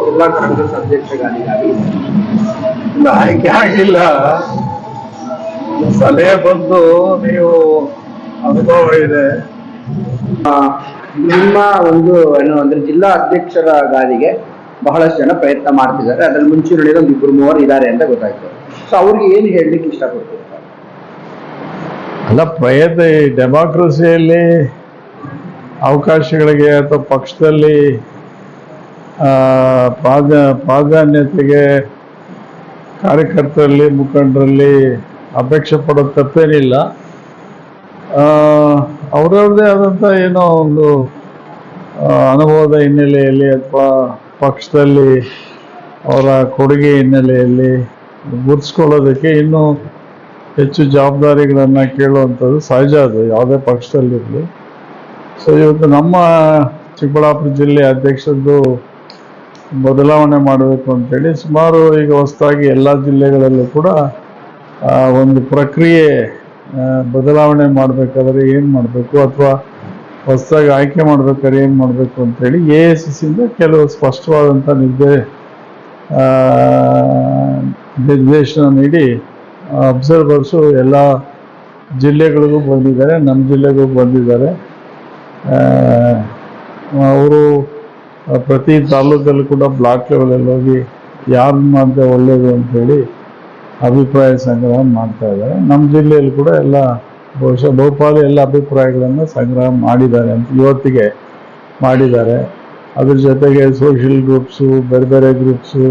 ಜಿಲ್ಲಾ ಕಾಂಗ್ರೆಸ್ ಅಧ್ಯಕ್ಷರಾಗಿ ಆಯ್ಕೆ ಆಗಿಲ್ಲ. ಸಲಹೆ ಬಂದು ನೀವು ಅನುಭವ ಇದೆ. ನಿಮ್ಮ ಒಂದು ಏನು ಅಂದ್ರೆ ಜಿಲ್ಲಾ ಅಧ್ಯಕ್ಷರ ಗಾದಿಗೆ ಬಹಳಷ್ಟು ಜನ ಪ್ರಯತ್ನ ಮಾಡ್ತಿದ್ದಾರೆ. ಅದ್ರಲ್ಲಿ ಮುಂಚೂಣಿಯಲ್ಲಿ ಒಂದು 2-3 ಇದ್ದಾರೆ ಅಂತ ಗೊತ್ತಾಯ್ತು. ಸೊ ಅವ್ರಿಗೆ ಏನು ಹೇಳಲಿಕ್ಕೆ ಇಷ್ಟಪಡ್ತೀವಿ? ಅಲ್ಲ, ಪ್ರಯತ್ನ ಈ ಡೆಮಾಕ್ರಸಿಯಲ್ಲಿ ಅವಕಾಶಗಳಿಗೆ ಅಥವಾ ಪಕ್ಷದಲ್ಲಿ ಪ್ರಾಧಾನ್ಯತೆಗೆ ಕಾರ್ಯಕರ್ತರಲ್ಲಿ ಮುಖಂಡರಲ್ಲಿ ಅಪೇಕ್ಷೆ ಪಡೋದು ತಪ್ಪೇನಿಲ್ಲ. ಅವರವ್ರದ್ದೇ ಆದಂಥ ಏನೋ ಒಂದು ಅನುಭವದ ಹಿನ್ನೆಲೆಯಲ್ಲಿ ಅಥವಾ ಪಕ್ಷದಲ್ಲಿ ಅವರ ಕೊಡುಗೆ ಹಿನ್ನೆಲೆಯಲ್ಲಿ ಗುರುತಿಸ್ಕೊಳ್ಳೋದಕ್ಕೆ ಇನ್ನೂ ಹೆಚ್ಚು ಜವಾಬ್ದಾರಿಗಳನ್ನು ಕೇಳುವಂಥದ್ದು ಸಹಜ. ಅದು ಯಾವುದೇ ಪಕ್ಷದಲ್ಲಿರಲಿ. ಸೊ ಇವತ್ತು ನಮ್ಮ ಚಿಕ್ಕಬಳ್ಳಾಪುರ ಜಿಲ್ಲೆ ಅಧ್ಯಕ್ಷದ್ದು ಬದಲಾವಣೆ ಮಾಡಬೇಕು ಅಂತೇಳಿ ಸುಮಾರು ಈಗ ಹೊಸದಾಗಿ ಎಲ್ಲ ಜಿಲ್ಲೆಗಳಲ್ಲೂ ಕೂಡ ಒಂದು ಪ್ರಕ್ರಿಯೆ ಬದಲಾವಣೆ ಮಾಡಬೇಕಾದ್ರೆ ಏನು ಮಾಡಬೇಕು ಅಥವಾ ಹೊಸದಾಗಿ ಆಯ್ಕೆ ಮಾಡ್ಬೇಕಾದ್ರೆ ಏನು ಮಾಡಬೇಕು ಅಂತೇಳಿ AICCಯಿಂದ ಕೆಲವು ಸ್ಪಷ್ಟವಾದಂಥ ನಿರ್ದೇಶನ ನೀಡಿ ಅಬ್ಸರ್ವರ್ಸು ಎಲ್ಲ ಜಿಲ್ಲೆಗಳಿಗೂ ಬಂದಿದ್ದಾರೆ, ನಮ್ಮ ಜಿಲ್ಲೆಗೂ ಬಂದಿದ್ದಾರೆ. ಅವರು ಪ್ರತಿ ತಾಲೂಕಲ್ಲೂ ಕೂಡ ಬ್ಲಾಕ್ ಲೆವೆಲಲ್ಲಿ ಹೋಗಿ ಯಾರು ಮಾಡಿದ್ರೆ ಒಳ್ಳೆಯದು ಅಂಥೇಳಿ ಅಭಿಪ್ರಾಯ ಸಂಗ್ರಹ ಮಾಡ್ತಾ ಇದ್ದಾರೆ. ನಮ್ಮ ಜಿಲ್ಲೆಯಲ್ಲಿ ಕೂಡ ಎಲ್ಲ ಬಹುಶಃ ಬಹುಪಾಲು ಎಲ್ಲ ಅಭಿಪ್ರಾಯಗಳನ್ನು ಸಂಗ್ರಹ ಮಾಡಿದ್ದಾರೆ ಅಂತ ಇವತ್ತಿಗೆ ಮಾಡಿದ್ದಾರೆ. ಅದ್ರ ಜೊತೆಗೆ ಸೋಷಿಯಲ್ ಗ್ರೂಪ್ಸು, ಬೇರೆ ಬೇರೆ ಗ್ರೂಪ್ಸು,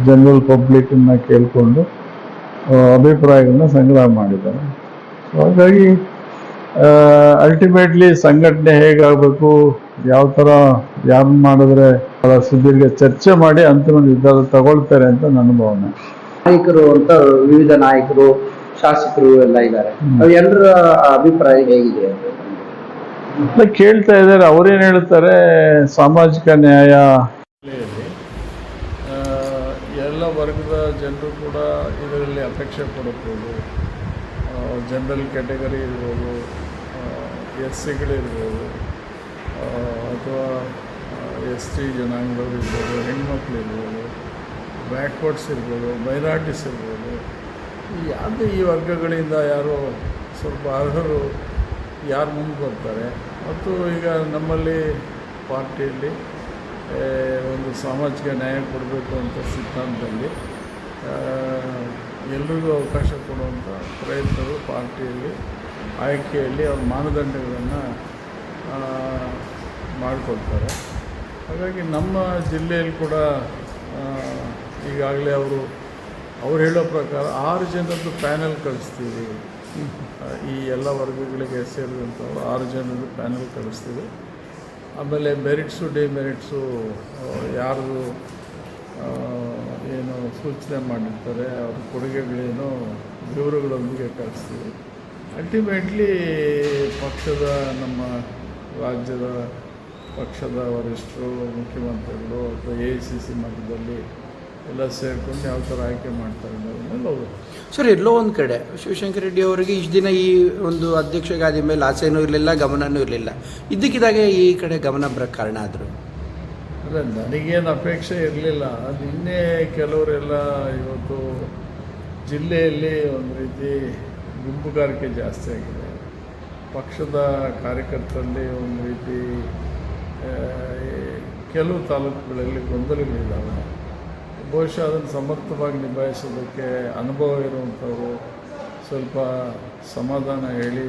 ಜನರಲ್ ಪಬ್ಲಿಕ್ಕನ್ನು ಕೇಳಿಕೊಂಡು ಅಭಿಪ್ರಾಯಗಳನ್ನ ಸಂಗ್ರಹ ಮಾಡಿದ್ದಾರೆ. ಹಾಗಾಗಿ ಅಲ್ಟಿಮೇಟ್ಲಿ ಸಂಘಟನೆ ಹೇಗಾಗಬೇಕು, ಯಾವ ಥರ ಯಾರು ಮಾಡಿದ್ರೆ ಸುದೀರ್ಘ ಚರ್ಚೆ ಮಾಡಿ ಅಂತಿಮ ನಿರ್ಧಾರ ತಗೊಳ್ತಾರೆ ಅಂತ ನನ್ನ ಭಾವನೆ. ನಾಯಕರು ಅಂತ ವಿವಿಧ ನಾಯಕರು, ಶಾಸಕರು ಎಲ್ಲ ಇದ್ದಾರೆ. ಎಲ್ಲರ ಅಭಿಪ್ರಾಯ ಹೇಗಿದೆ ಅಂತ ಕೇಳ್ತಾ ಇದ್ದಾರೆ. ಅವ್ರೇನು ಹೇಳ್ತಾರೆ, ಸಾಮಾಜಿಕ ನ್ಯಾಯ ಎಲ್ಲ ವರ್ಗದ ಜನರು ಕೂಡ ಇದರಲ್ಲಿ ಅಪೇಕ್ಷೆ ಪಡಬಹುದು. ಜನರಲ್ ಕ್ಯಾಟಗರಿ ಇರ್ಬೋದು, SCಗಳಿರ್ಬೋದು, ಅಥವಾ ST ಜನಾಂಗದವ್ರು ಇರ್ಬೋದು, ಹೆಣ್ಮಕ್ಳು ಇರ್ಬೋದು, ಬ್ಯಾಕ್ವರ್ಡ್ಸ್ ಇರ್ಬೋದು, ಮೈನಾರಿಟೀಸ್ ಇರ್ಬೋದು. ಯಾವುದೇ ಈ ವರ್ಗಗಳಿಂದ ಯಾರೋ ಸ್ವಲ್ಪ ಅರ್ಹರು ಯಾರು ಮುಂದೆ ಬರ್ತಾರೆ. ಮತ್ತು ಈಗ ನಮ್ಮಲ್ಲಿ ಪಾರ್ಟಿಯಲ್ಲಿ ಒಂದು ಸಾಮಾಜಿಕ ನ್ಯಾಯ ಕೊಡಬೇಕು ಅಂತ ಸಿದ್ಧಾಂತದಲ್ಲಿ ಎಲ್ರಿಗೂ ಅವಕಾಶ ಕೊಡುವಂಥ ಪ್ರಯತ್ನಗಳು ಪಾರ್ಟಿಯಲ್ಲಿ ಆಯ್ಕೆಯಲ್ಲಿ ಅವ್ರ ಮಾನದಂಡಗಳನ್ನು ಮಾಡಿಕೊಡ್ತಾರೆ. ಹಾಗಾಗಿ ನಮ್ಮ ಜಿಲ್ಲೆಯಲ್ಲಿ ಕೂಡ ಈಗಾಗಲೇ ಅವ್ರು ಹೇಳೋ ಪ್ರಕಾರ 6 ಜನರದ್ದು ಪ್ಯಾನೆಲ್ ಕಳಿಸ್ತೀವಿ. ಈ ಎಲ್ಲ ವರ್ಗಗಳಿಗೆ ಸೇರಿದಂಥವ್ರು 6 ಜನರದ್ದು ಪ್ಯಾನೆಲ್ ಕಳಿಸ್ತೀವಿ. ಆಮೇಲೆ ಮೆರಿಟ್ಸು ಡಿಮೆರಿಟ್ಸು ಯಾರು ಏನು ಸೂಚನೆ ಮಾಡಿರ್ತಾರೆ ಅವ್ರ ಕೊಡುಗೆಗಳೇನೋ ವಿವರಗಳೊಂದಿಗೆ ಕಳಿಸ್ತೀವಿ. ಅಲ್ಟಿಮೇಟ್ಲಿ ಪಕ್ಷದ ನಮ್ಮ ರಾಜ್ಯದ ಪಕ್ಷದ ವರಿಷ್ಠರು, ಮುಖ್ಯಮಂತ್ರಿಗಳು ಅಥವಾ AICC ಮಟ್ಟದಲ್ಲಿ ಎಲ್ಲ ಸೇರಿಕೊಂಡು ಯಾವ ಥರ ಆಯ್ಕೆ ಮಾಡ್ತಾರೆ ಅನ್ನೋದನ್ನೆಲ್ಲ ಅವರು. ಸರ್, ಎಲ್ಲೋ ಒಂದು ಕಡೆ ಶಿವಶಂಕರ ರೆಡ್ಡಿ ಅವರಿಗೆ ಇಷ್ಟು ದಿನ ಈ ಒಂದು ಅಧ್ಯಕ್ಷ ಗಾದಿ ಮೇಲೆ ಆಸೆನೂ ಇರಲಿಲ್ಲ, ಗಮನವೂ ಇರಲಿಲ್ಲ. ಇದ್ದಕ್ಕಿದ್ದಾಗೆ ಈ ಕಡೆ ಗಮನ ಬರೋಕ್ಕೆ ಕಾರಣ ಆದರು. ಅಲ್ಲ, ನನಗೇನು ಅಪೇಕ್ಷೆ ಇರಲಿಲ್ಲ. ನಿನ್ನೆ ಕೆಲವರೆಲ್ಲ ಇವತ್ತು ಜಿಲ್ಲೆಯಲ್ಲಿ ಒಂದು ರೀತಿ ಗುಂಪುಗಾರಿಕೆ ಜಾಸ್ತಿ ಆಗಿದೆ. ಪಕ್ಷದ ಕಾರ್ಯಕರ್ತರಲ್ಲಿ ಒಂದು ರೀತಿ ಕೆಲವು ತಾಲೂಕುಗಳಲ್ಲಿ ಗೊಂದಲಗಳಿದ್ದಾವೆ. ಬಹುಶಃ ಅದನ್ನು ಸಮರ್ಥವಾಗಿ ನಿಭಾಯಿಸೋದಕ್ಕೆ ಅನುಭವ ಇರುವಂಥವರು, ಸ್ವಲ್ಪ ಸಮಾಧಾನ ಹೇಳಿ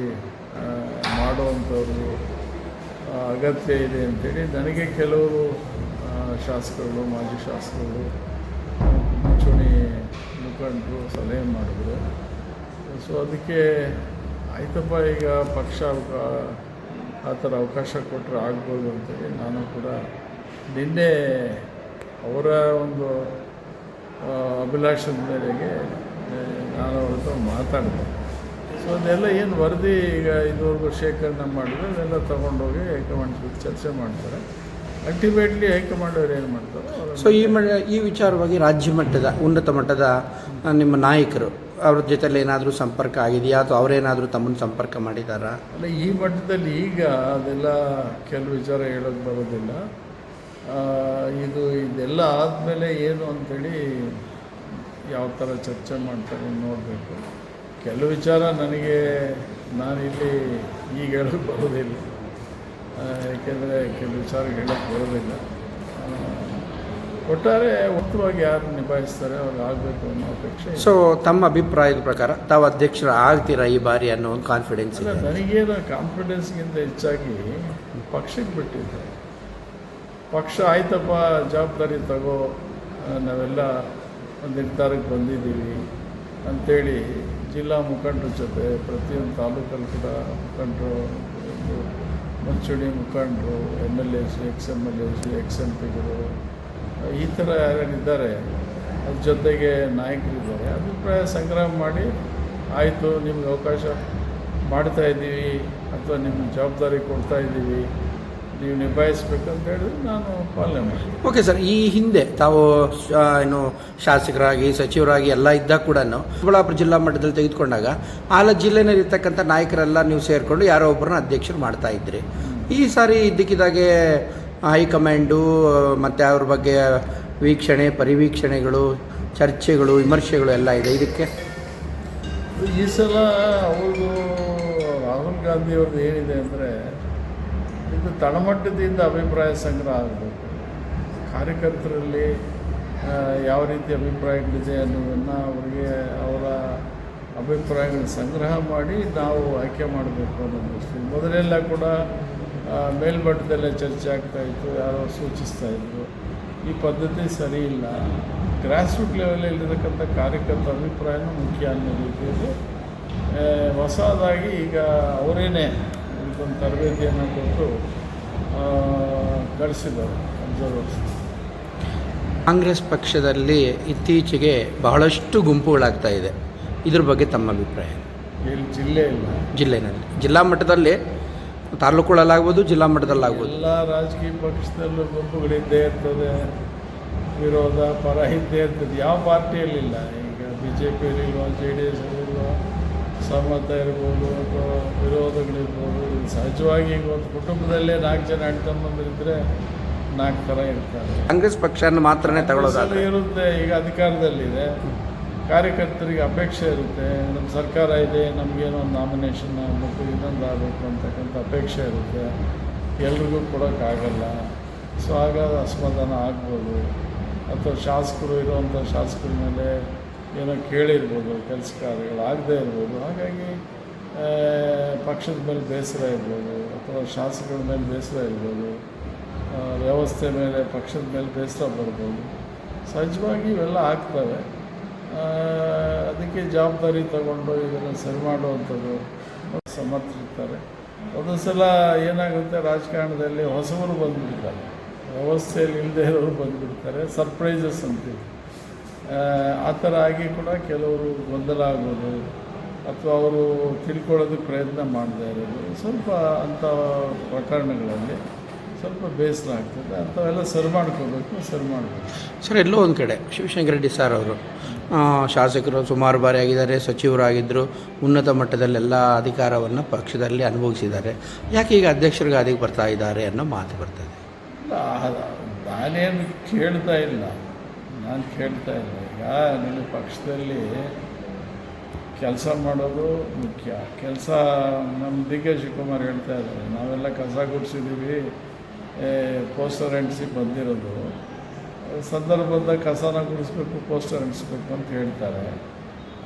ಮಾಡುವಂಥವ್ರು ಅಗತ್ಯ ಇದೆ ಅಂಥೇಳಿ ನನಗೆ ಕೆಲವರು ಶಾಸಕರು, ಮಾಜಿ ಶಾಸಕರು, ಮುಂಚೂಣಿ ಮುಖಂಡರು ಸಲಹೆ ಮಾಡಿದ್ರು. ಸೊ ಅದಕ್ಕೆ ಆಯ್ತಪ್ಪ, ಈಗ ಪಕ್ಷ ಆ ಥರ ಅವಕಾಶ ಕೊಟ್ಟರೆ ಆಗ್ಬೋದು ಅಂತೇಳಿ ನಾನು ಕೂಡ ನಿನ್ನೆ ಅವರ ಒಂದು ಅಭಿಲಾಷದ ಮೇರೆಗೆ ನಾನು ಅವ್ರ ಹತ್ರ ಮಾತಾಡಿದೆ. ಸೊ ಅದೆಲ್ಲ ಏನು ವರದಿ ಈಗ ಇದುವರೆಗೂ ಶೇಖರಣೆ ಮಾಡಿದ್ರೆ ಅದೆಲ್ಲ ತೊಗೊಂಡೋಗಿ ಹೈಕಮಾಂಡ್ ಚರ್ಚೆ ಮಾಡ್ತಾರೆ. ಅಲ್ಟಿಮೇಟ್ಲಿ ಹೈಕಮಾಂಡ್ ಅವ್ರು ಏನು ಮಾಡ್ತಾರೆ. ಸೊ ಈ ವಿಚಾರವಾಗಿ ರಾಜ್ಯ ಮಟ್ಟದ ಉನ್ನತ ಮಟ್ಟದ ನಿಮ್ಮ ನಾಯಕರು ಅವ್ರ ಜೊತೆಲಿ ಏನಾದರೂ ಸಂಪರ್ಕ ಆಗಿದೆಯಾ ಅಥವಾ ಅವರೇನಾದರೂ ತಮ್ಮನ್ನು ಸಂಪರ್ಕ ಮಾಡಿದ್ದಾರಾ? ಅಲ್ಲ, ಈ ಮಟ್ಟದಲ್ಲಿ ಈಗ ಅದೆಲ್ಲ ಕೆಲವು ವಿಚಾರ ಹೇಳೋಕ್ಕೆ ಬರೋದಿಲ್ಲ. ಇದೆಲ್ಲ ಆದಮೇಲೆ ಏನು ಅಂಥೇಳಿ ಯಾವ ಥರ ಚರ್ಚೆ ಮಾಡ್ತಾರೆ ನೋಡಬೇಕು. ಕೆಲವು ವಿಚಾರ ನಾನಿಲ್ಲಿ ಈಗ ಹೇಳೋಕ್ಕೆ ಬರೋದಿಲ್ಲ, ಏಕೆಂದರೆ ಕೆಲವು ವಿಚಾರ ಹೇಳೋಕ್ಕೆ ಬರೋದಿಲ್ಲ. ಒಟ್ಟಾರೆ ಉತ್ತಮವಾಗಿ ಯಾರು ನಿಭಾಯಿಸ್ತಾರೆ ಅವ್ರಿಗೆ ಆಗಬೇಕು ಅನ್ನೋ ಅಪೇಕ್ಷೆ. ಸೊ ತಮ್ಮ ಅಭಿಪ್ರಾಯದ ಪ್ರಕಾರ ತಾವು ಅಧ್ಯಕ್ಷರು ಆಗ್ತೀರಾ ಈ ಬಾರಿ ಅನ್ನೋ ಒಂದು ಕಾನ್ಫಿಡೆನ್ಸ್ ಇಲ್ಲ, ಇದೆ? ನನಗೇನು ಕಾನ್ಫಿಡೆನ್ಸ್ಗಿಂತ ಹೆಚ್ಚಾಗಿ ಪಕ್ಷಕ್ಕೆ ಬಿಟ್ಟಿದ್ದೆ. ಪಕ್ಷ ಆಯ್ತಪ್ಪ ಜವಾಬ್ದಾರಿ ತಗೋ, ನಾವೆಲ್ಲ ಒಂದು ನಿರ್ಧಾರಕ್ಕೆ ಬಂದಿದ್ದೀವಿ ಅಂಥೇಳಿ ಜಿಲ್ಲಾ ಮುಖಂಡರ ಜೊತೆ ಪ್ರತಿಯೊಂದು ತಾಲೂಕಲ್ಲಿ ಕೂಡ ಮುಖಂಡರು, ಮುಂಚೂಣಿ ಮುಖಂಡರು, MLAs, ex-MLAs, ex-MP ಗಳು, ಈ ಥರ ಯಾರ್ಯಾರಿದ್ದಾರೆ ಅದ್ರ ಜೊತೆಗೆ ನಾಯಕರಿದ್ದಾರೆ, ಅಭಿಪ್ರಾಯ ಸಂಗ್ರಹ ಮಾಡಿ ಆಯಿತು ನಿಮ್ಗೆ ಅವಕಾಶ ಮಾಡ್ತಾಯಿದ್ದೀವಿ ಅಥವಾ ನಿಮ್ಗೆ ಜವಾಬ್ದಾರಿ ಕೊಡ್ತಾಯಿದ್ದೀವಿ, ನೀವು ನಿಭಾಯಿಸ್ಬೇಕು ಅಂತ ಹೇಳಿದ್ರೆ ನಾನು ಪಾಲನೆ ಮಾಡ್ತೀನಿ. ಓಕೆ ಸರ್, ಈ ಹಿಂದೆ ತಾವು ಏನು ಶಾಸಕರಾಗಿ ಸಚಿವರಾಗಿ ಎಲ್ಲ ಇದ್ದಾಗ ಕೂಡ ಚಿಕ್ಕಬಳ್ಳಾಪುರ ಜಿಲ್ಲಾ ಮಟ್ಟದಲ್ಲಿ ತೆಗೆದುಕೊಂಡಾಗ ಜಿಲ್ಲೆನಲ್ಲಿರ್ತಕ್ಕಂಥ ನಾಯಕರೆಲ್ಲ ನೀವು ಸೇರಿಕೊಂಡು ಯಾರೋ ಒಬ್ಬರನ್ನ ಅಧ್ಯಕ್ಷರು ಮಾಡ್ತಾ ಇದ್ರಿ. ಈ ಸಾರಿ ಇದ್ದಕ್ಕಿದ್ದಾಗೆ ಹೈಕಮಾಂಡು ಮತ್ತು ಅವ್ರ ಬಗ್ಗೆ ವೀಕ್ಷಣೆ, ಪರಿವೀಕ್ಷಣೆಗಳು, ಚರ್ಚೆಗಳು, ವಿಮರ್ಶೆಗಳು ಎಲ್ಲ ಇದೆ. ಇದಕ್ಕೆ ಈ ಸಲ ಅವರು ರಾಹುಲ್ ಗಾಂಧಿ ಅವ್ರದ್ದು ಏನಿದೆ ಅಂದರೆ, ಇದು ತಳಮಟ್ಟದಿಂದ ಅಭಿಪ್ರಾಯ ಸಂಗ್ರಹ ಆಗಬೇಕು. ಕಾರ್ಯಕರ್ತರಲ್ಲಿ ಯಾವ ರೀತಿ ಅಭಿಪ್ರಾಯಗಳಿದೆ ಅನ್ನೋದನ್ನು ಅವರಿಗೆ ಅವರ ಅಭಿಪ್ರಾಯಗಳನ್ನ ಸಂಗ್ರಹ ಮಾಡಿ ನಾವು ಆಯ್ಕೆ ಮಾಡಬೇಕು ಅನ್ನೋದು ದೃಷ್ಟಿ. ಮೊದಲೆಲ್ಲ ಕೂಡ ಮೇಲ್ಮಟ್ಟದಲ್ಲೇ ಚರ್ಚೆ ಆಗ್ತಾಯಿತ್ತು, ಯಾರೋ ಸೂಚಿಸ್ತಾಯಿದ್ರು. ಈ ಪದ್ಧತಿ ಸರಿ ಇಲ್ಲ. ಗ್ರಾಸ್ ರೂಟ್ ಲೆವೆಲಲ್ಲಿರತಕ್ಕಂಥ ಕಾರ್ಯಕರ್ತರ ಅಭಿಪ್ರಾಯನೂ ಮುಖ್ಯ ಅನ್ನೋ ರೀತಿಯಲ್ಲಿ ಹೊಸದಾಗಿ ಈಗ ಅವರೇನೆ ಇದೊಂದು ತರಬೇತಿಯನ್ನು ಕೊಟ್ಟು ಕಳಿಸಿದ್ದಾರೆ ಅಬ್ಸರ್ವರ್ಸ್. ಕಾಂಗ್ರೆಸ್ ಪಕ್ಷದಲ್ಲಿ ಇತ್ತೀಚೆಗೆ ಬಹಳಷ್ಟು ಗುಂಪುಗಳಾಗ್ತಾ ಇದೆ, ಇದ್ರ ಬಗ್ಗೆ ತಮ್ಮ ಅಭಿಪ್ರಾಯ? ಇಲ್ಲಿ ಜಿಲ್ಲೆಯಲ್ಲಿ ಜಿಲ್ಲಾ ಮಟ್ಟದಲ್ಲಿ, ತಾಲೂಕುಗಳಲ್ಲಾಗ್ಬೋದು, ಜಿಲ್ಲಾ ಮಟ್ಟದಲ್ಲಾಗ್ಬೋದು, ಎಲ್ಲ ರಾಜಕೀಯ ಪಕ್ಷದಲ್ಲೂ ಗುಂಪುಗಳಿದ್ದೇ ಇರ್ತದೆ, ವಿರೋಧ ಪರ ಇದ್ದೇ ಇರ್ತದೆ. ಯಾವ ಪಾರ್ಟಿಯಲ್ಲಿಲ್ಲ. ಈಗ BJPಯಲ್ಲಿಲ್ವ, JDSಯಲ್ಲಿಲ್ವ, ಸಮ್ಮತ ಇರ್ಬೋದು ಅಥವಾ ವಿರೋಧಗಳಿರ್ಬೋದು. ಇದು ಸಹಜವಾಗಿ ಈಗ ಒಂದು ಕುಟುಂಬದಲ್ಲೇ 4 ಜನ ಅಣ್ಣ ತಮ್ಮಂದಿರಿದ್ದರೆ 4 ಥರ ಇರ್ತಾರೆ. ಕಾಂಗ್ರೆಸ್ ಪಕ್ಷನ ಮಾತ್ರನೇ ತಗೊಳ್ಳೋದು ಇರುತ್ತೆ. ಈಗ ಅಧಿಕಾರದಲ್ಲಿದೆ, ಕಾರ್ಯಕರ್ತರಿಗೆ ಅಪೇಕ್ಷೆ ಇರುತ್ತೆ, ನಮ್ಮ ಸರ್ಕಾರ ಇದೆ, ನಮಗೇನೋ ಒಂದು ನಾಮಿನೇಷನ್ ಆಗಬೇಕು, ಇನ್ನೊಂದು ಆಗಬೇಕು ಅಂತಕ್ಕಂಥ ಅಪೇಕ್ಷೆ ಇರುತ್ತೆ. ಎಲ್ರಿಗೂ ಕೊಡೋಕ್ಕಾಗಲ್ಲ. ಸೊ ಹಾಗಾಗಿ ಅಸಮಾಧಾನ ಆಗ್ಬೋದು. ಅಥವಾ ಶಾಸಕರು ಇರೋವಂಥ ಶಾಸಕರ ಮೇಲೆ ಏನೋ ಕೇಳಿರ್ಬೋದು, ಕೆಲಸ ಕಾರ್ಯಗಳು ಆಗದೇ ಇರ್ಬೋದು. ಹಾಗಾಗಿ ಪಕ್ಷದ ಮೇಲೆ ಬೇಸರ ಇರ್ಬೋದು ಅಥವಾ ಶಾಸಕರ ಮೇಲೆ ಬೇಸರ ಇರ್ಬೋದು, ವ್ಯವಸ್ಥೆ ಮೇಲೆ, ಪಕ್ಷದ ಮೇಲೆ ಬೇಸರ ಬರ್ಬೋದು. ಸಹಜವಾಗಿ ಇವೆಲ್ಲ ಆಗ್ತವೆ. ಅದಕ್ಕೆ ಜವಾಬ್ದಾರಿ ತಗೊಂಡು ಇದನ್ನು ಸರಿ ಮಾಡುವಂಥದ್ದು ಸಮರ್ಥರಿರ್ತಾರೆ. ಒಂದೊಂದು ಸಲ ಏನಾಗುತ್ತೆ, ರಾಜಕಾರಣದಲ್ಲಿ ಹೊಸವರು ಬಂದುಬಿಡ್ತಾರೆ, ವ್ಯವಸ್ಥೆಯಲ್ಲಿ ಇಲ್ಲದೆ ಇರೋರು ಬಂದುಬಿಡ್ತಾರೆ, ಸರ್ಪ್ರೈಸಸ್ ಅಂತೀವಿ. ಆ ಥರ ಆಗಿ ಕೂಡ ಕೆಲವರು ಗೊಂದಲ ಆಗೋದು ಅಥವಾ ಅವರು ತಿಳ್ಕೊಳ್ಳೋದಕ್ಕೆ ಪ್ರಯತ್ನ ಮಾಡದೇ ಇರೋದು ಸ್ವಲ್ಪ ಅಂಥ ಪ್ರಕರಣಗಳಲ್ಲಿ ಸ್ವಲ್ಪ ಬೇಸರ ಆಗ್ತದೆ. ಅಂಥವೆಲ್ಲ ಸರಿ ಮಾಡ್ಕೋಬೇಕು. ಸರ್, ಎಲ್ಲೋ ಒಂದು ಕಡೆ ಶಿವಶಂಕರ ರೆಡ್ಡಿ ಸರ್ ಅವರು ಶಾಸಕರು ಸುಮಾರು ಬಾರಿ ಆಗಿದ್ದಾರೆ, ಸಚಿವರಾಗಿದ್ದರು, ಉನ್ನತ ಮಟ್ಟದಲ್ಲೆಲ್ಲ ಅಧಿಕಾರವನ್ನು ಪಕ್ಷದಲ್ಲಿ ಅನುಭವಿಸಿದ್ದಾರೆ. ಯಾಕೆ ಈಗ ಅಧ್ಯಕ್ಷರ ಗಾದಿಗೆ ಬರ್ತಾ ಇದ್ದಾರೆ ಅನ್ನೋ ಮಾತು ಬರ್ತದೆ. ನಾನೇನು ಕೇಳ್ತಾ ಇಲ್ಲ. ಈಗ ನಿಮ್ಮ ಪಕ್ಷದಲ್ಲಿ ಕೆಲಸ ಮಾಡೋದು ಮುಖ್ಯ. ಕೆಲಸ ನಮ್ಮ DK ಶಿವಕುಮಾರ್ ಹೇಳ್ತಾ ಇದ್ದಾರೆ, ನಾವೆಲ್ಲ ಕಸ ಗುಡಿಸಿದ್ದೀವಿ, ಪೋಸ್ಟರ್ ಅಂಟಿಸಿ ಬಂದಿರೋದು. ಸಂದರ್ಭದ ಕಸನ ಗುಡಿಸ್ಬೇಕು, ಪೋಸ್ಟರ್ ಅಂಟಿಸ್ಬೇಕು ಅಂತ ಹೇಳ್ತಾರೆ.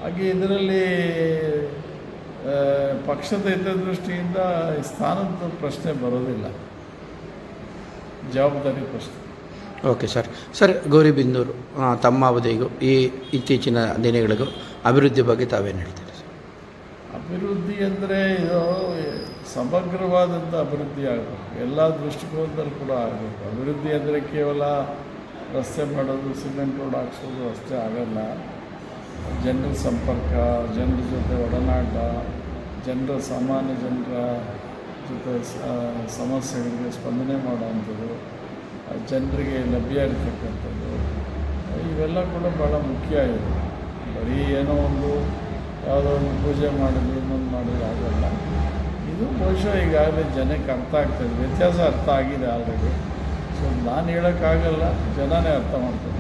ಹಾಗೆ ಇದರಲ್ಲಿ ಪಕ್ಷದ ಹಿತದೃಷ್ಟಿಯಿಂದ ಸ್ಥಾನದ ಪ್ರಶ್ನೆ ಬರೋದಿಲ್ಲ, ಜವಾಬ್ದಾರಿ ಪ್ರಶ್ನೆ. ಓಕೆ ಸರ್, ಗೌರಿಬಿದನೂರು ತಮ್ಮ ಅವಧಿಗೂ ಈ ಇತ್ತೀಚಿನ ದಿನಗಳಿಗೂ ಅಭಿವೃದ್ಧಿ ಬಗ್ಗೆ ತಾವೇನು ಹೇಳ್ತೀರಿ? ಅಭಿವೃದ್ಧಿ ಅಂದರೆ ಇದು ಸಮಗ್ರವಾದಂಥ ಅಭಿವೃದ್ಧಿ ಆಗಬೇಕು, ಎಲ್ಲ ದೃಷ್ಟಿಕೋನದಲ್ಲಿ ಕೂಡ ಆಗಬೇಕು. ಅಭಿವೃದ್ಧಿ ಅಂದರೆ ಕೇವಲ ರಸ್ತೆ ಮಾಡೋದು, ಸಿಮೆಂಟ್ ರೋಡ್ ಹಾಕ್ಸೋದು ಅಷ್ಟೇ ಆಗಲ್ಲ. ಜನರ ಸಂಪರ್ಕ, ಜನರ ಜೊತೆ ಒಡನಾಟ, ಸಾಮಾನ್ಯ ಜನರ ಜೊತೆ ಸಮಸ್ಯೆಗಳಿಗೆ ಸ್ಪಂದನೆ ಮಾಡೋವಂಥದ್ದು, ಜನರಿಗೆ ಲಭ್ಯ ಇರತಕ್ಕಂಥದ್ದು, ಇವೆಲ್ಲ ಕೂಡ ಭಾಳ ಮುಖ್ಯ ಇದೆ. ಬರೀ ಏನೋ ಒಂದು ಯಾವುದೋ ಒಂದು ಪೂಜೆ ಮಾಡಿದ್ವಿ ಇನ್ನೊಂದು ಮಾಡಿದ್ರೆ ಆಗಲ್ಲ. ಇದು ಬಹುಶಃ ಈಗಾಗಲೇ ಜನಕ್ಕೆ ಅರ್ಥ ಆಗ್ತಾಯಿದೆ, ವ್ಯತ್ಯಾಸ ಅರ್ಥ ಆಗಿದೆ ಆಲ್ರೆಡಿ. ಸೊ ನಾನು ಹೇಳೋಕ್ಕಾಗಲ್ಲ, ಜನನೇ ಅರ್ಥ ಮಾಡ್ತಾರೆ.